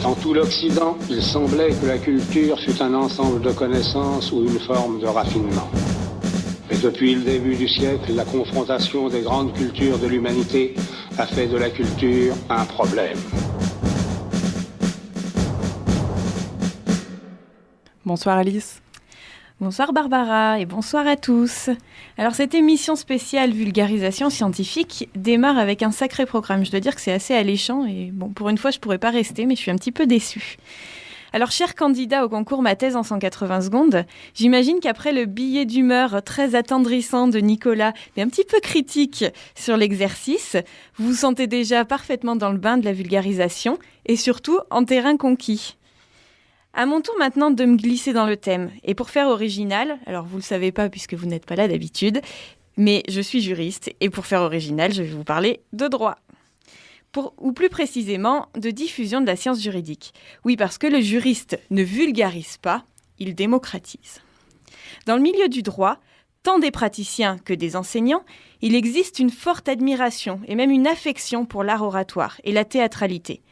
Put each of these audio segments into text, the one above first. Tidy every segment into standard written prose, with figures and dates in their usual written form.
Dans tout l'Occident, il semblait que la culture fût un ensemble de connaissances ou une forme de raffinement. Mais depuis le début du siècle, la confrontation des grandes cultures de l'humanité a fait de la culture un problème. Bonsoir Alice. Bonsoir Barbara et bonsoir à tous. Alors cette émission spéciale vulgarisation scientifique démarre avec un sacré programme. Je dois dire que c'est assez alléchant et bon, pour une fois je pourrais pas rester mais je suis un petit peu déçue. Alors cher candidat au concours Ma thèse en 180 secondes, j'imagine qu'après le billet d'humeur très attendrissant de Nicolas et un petit peu critique sur l'exercice, vous vous sentez déjà parfaitement dans le bain de la vulgarisation et surtout en terrain conquis. À mon tour maintenant de me glisser dans le thème. Et pour faire original, alors vous ne le savez pas puisque vous n'êtes pas là d'habitude, mais je suis juriste et pour faire original, je vais vous parler de droit. Ou plus précisément, de diffusion de la science juridique. Oui, parce que le juriste ne vulgarise pas, il démocratise. Dans le milieu du droit, tant des praticiens que des enseignants, il existe une forte admiration et même une affection pour l'art oratoire et la théâtralité.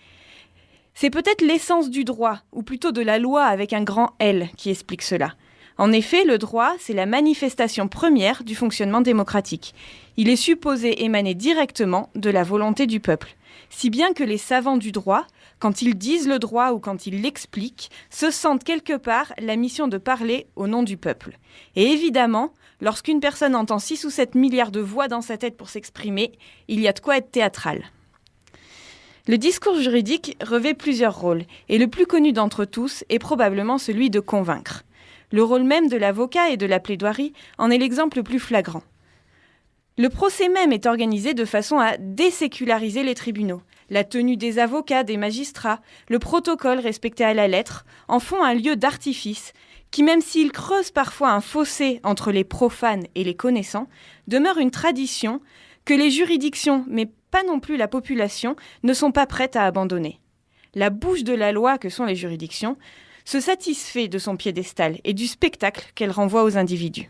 C'est peut-être l'essence du droit, ou plutôt de la loi avec un grand L, qui explique cela. En effet, le droit, c'est la manifestation première du fonctionnement démocratique. Il est supposé émaner directement de la volonté du peuple. Si bien que les savants du droit, quand ils disent le droit ou quand ils l'expliquent, se sentent quelque part la mission de parler au nom du peuple. Et évidemment, lorsqu'une personne entend 6 ou 7 milliards de voix dans sa tête pour s'exprimer, il y a de quoi être théâtral. Le discours juridique revêt plusieurs rôles, et le plus connu d'entre tous est probablement celui de convaincre. Le rôle même de l'avocat et de la plaidoirie en est l'exemple le plus flagrant. Le procès même est organisé de façon à déséculariser les tribunaux. La tenue des avocats, des magistrats, le protocole respecté à la lettre en font un lieu d'artifice qui, même s'il creuse parfois un fossé entre les profanes et les connaissants, demeure une tradition que les juridictions, mais pas non plus la population, ne sont pas prêtes à abandonner. La bouche de la loi que sont les juridictions se satisfait de son piédestal et du spectacle qu'elle renvoie aux individus.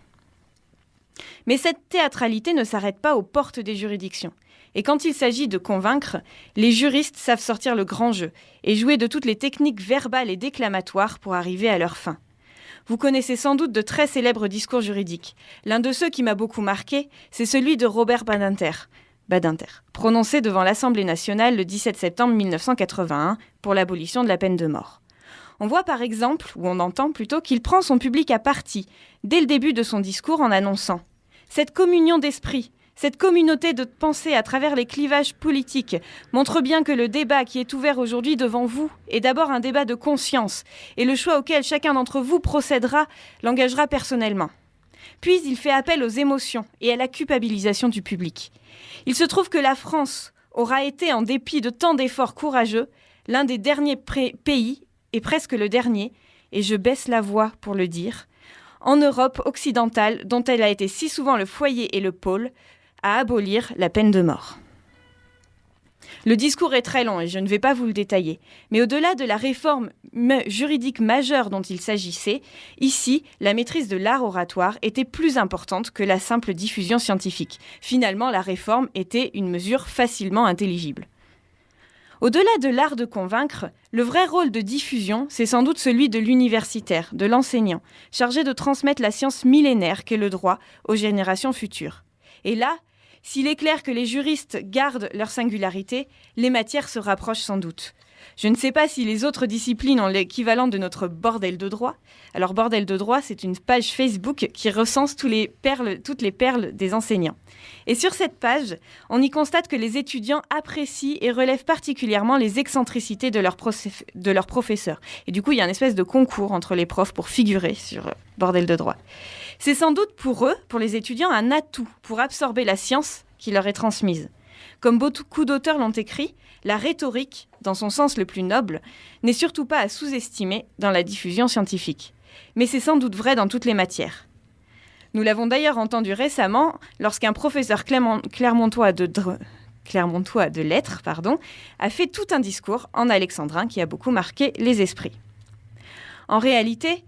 Mais cette théâtralité ne s'arrête pas aux portes des juridictions. Et quand il s'agit de convaincre, les juristes savent sortir le grand jeu et jouer de toutes les techniques verbales et déclamatoires pour arriver à leur fin. Vous connaissez sans doute de très célèbres discours juridiques. L'un de ceux qui m'a beaucoup marqué, c'est celui de Robert Badinter, prononcé devant l'Assemblée nationale le 17 septembre 1981 pour l'abolition de la peine de mort. On voit par exemple, ou on entend plutôt, qu'il prend son public à partie dès le début de son discours en annonçant « Cette communion d'esprit, cette communauté de pensée à travers les clivages politiques montre bien que le débat qui est ouvert aujourd'hui devant vous est d'abord un débat de conscience et le choix auquel chacun d'entre vous procédera l'engagera personnellement. » Puis il fait appel aux émotions et à la culpabilisation du public. Il se trouve que la France aura été, en dépit de tant d'efforts courageux, l'un des derniers pays, et presque le dernier, et je baisse la voix pour le dire, en Europe occidentale, dont elle a été si souvent le foyer et le pôle, à abolir la peine de mort. Le discours est très long et je ne vais pas vous le détailler, mais au-delà de la réforme juridique majeure dont il s'agissait, ici, la maîtrise de l'art oratoire était plus importante que la simple diffusion scientifique. Finalement, la réforme était une mesure facilement intelligible. Au-delà de l'art de convaincre, le vrai rôle de diffusion, c'est sans doute celui de l'universitaire, de l'enseignant, chargé de transmettre la science millénaire qu'est le droit aux générations futures. Et là, s'il est clair que les juristes gardent leur singularité, les matières se rapprochent sans doute. Je ne sais pas si les autres disciplines ont l'équivalent de notre bordel de droit. Alors, bordel de droit, c'est une page Facebook qui recense toutes les perles des enseignants. Et sur cette page, on y constate que les étudiants apprécient et relèvent particulièrement les excentricités de leurs professeurs. Et du coup, il y a une espèce de concours entre les profs pour figurer sur bordel de droit. C'est sans doute pour eux, pour les étudiants, un atout pour absorber la science qui leur est transmise. Comme beaucoup d'auteurs l'ont écrit, la rhétorique, dans son sens le plus noble, n'est surtout pas à sous-estimer dans la diffusion scientifique. Mais c'est sans doute vrai dans toutes les matières. Nous l'avons d'ailleurs entendu récemment lorsqu'un professeur clermontois de lettres a fait tout un discours en alexandrin qui a beaucoup marqué les esprits. En réalité,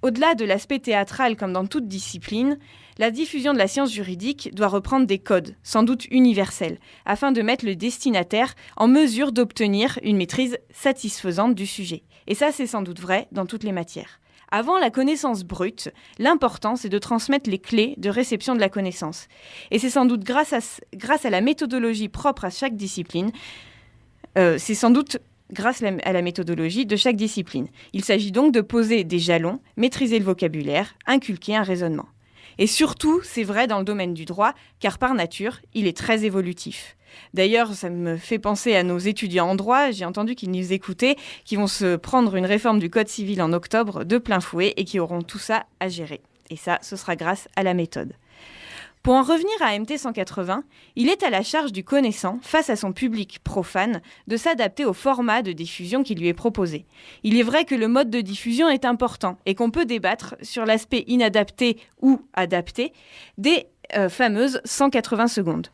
au-delà de l'aspect théâtral comme dans toute discipline, La diffusion de la science juridique doit reprendre des codes, sans doute universels, afin de mettre le destinataire en mesure d'obtenir une maîtrise satisfaisante du sujet. Et ça, c'est sans doute vrai dans toutes les matières. Avant la connaissance brute, l'important, c'est de transmettre les clés de réception de la connaissance. Et c'est sans doute grâce à la méthodologie propre à chaque discipline, à la méthodologie de chaque discipline. Il s'agit donc de poser des jalons, maîtriser le vocabulaire, inculquer un raisonnement. Et surtout, c'est vrai dans le domaine du droit, car par nature, il est très évolutif. D'ailleurs, ça me fait penser à nos étudiants en droit, j'ai entendu qu'ils nous écoutaient, qui vont se prendre une réforme du Code civil en octobre de plein fouet et qui auront tout ça à gérer. Et ça, ce sera grâce à la méthode. Pour en revenir à MT 180, il est à la charge du connaissant, face à son public profane, de s'adapter au format de diffusion qui lui est proposé. Il est vrai que le mode de diffusion est important et qu'on peut débattre sur l'aspect inadapté ou adapté des fameuses 180 secondes.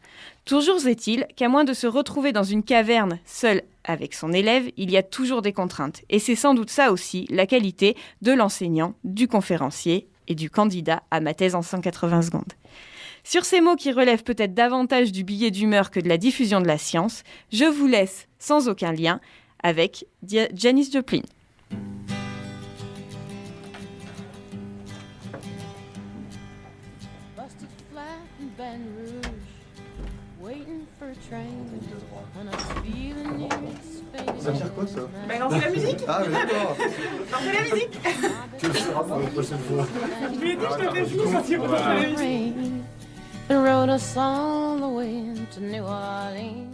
Toujours est-il qu'à moins de se retrouver dans une caverne seul avec son élève, il y a toujours des contraintes. Et c'est sans doute ça aussi la qualité de l'enseignant, du conférencier et du candidat à ma thèse en 180 secondes. Sur ces mots qui relèvent peut-être davantage du billet d'humeur que de la diffusion de la science, je vous laisse sans aucun lien avec Janis Joplin. Ça veut dire quoi ça? Ben on fait la musique. Ah mais d'accord. On fait la musique. Tu le feras pour la prochaine fois. Je lui ai dit que je te fais fini quand tu refais la musique. Wrote a song the way to New Orleans.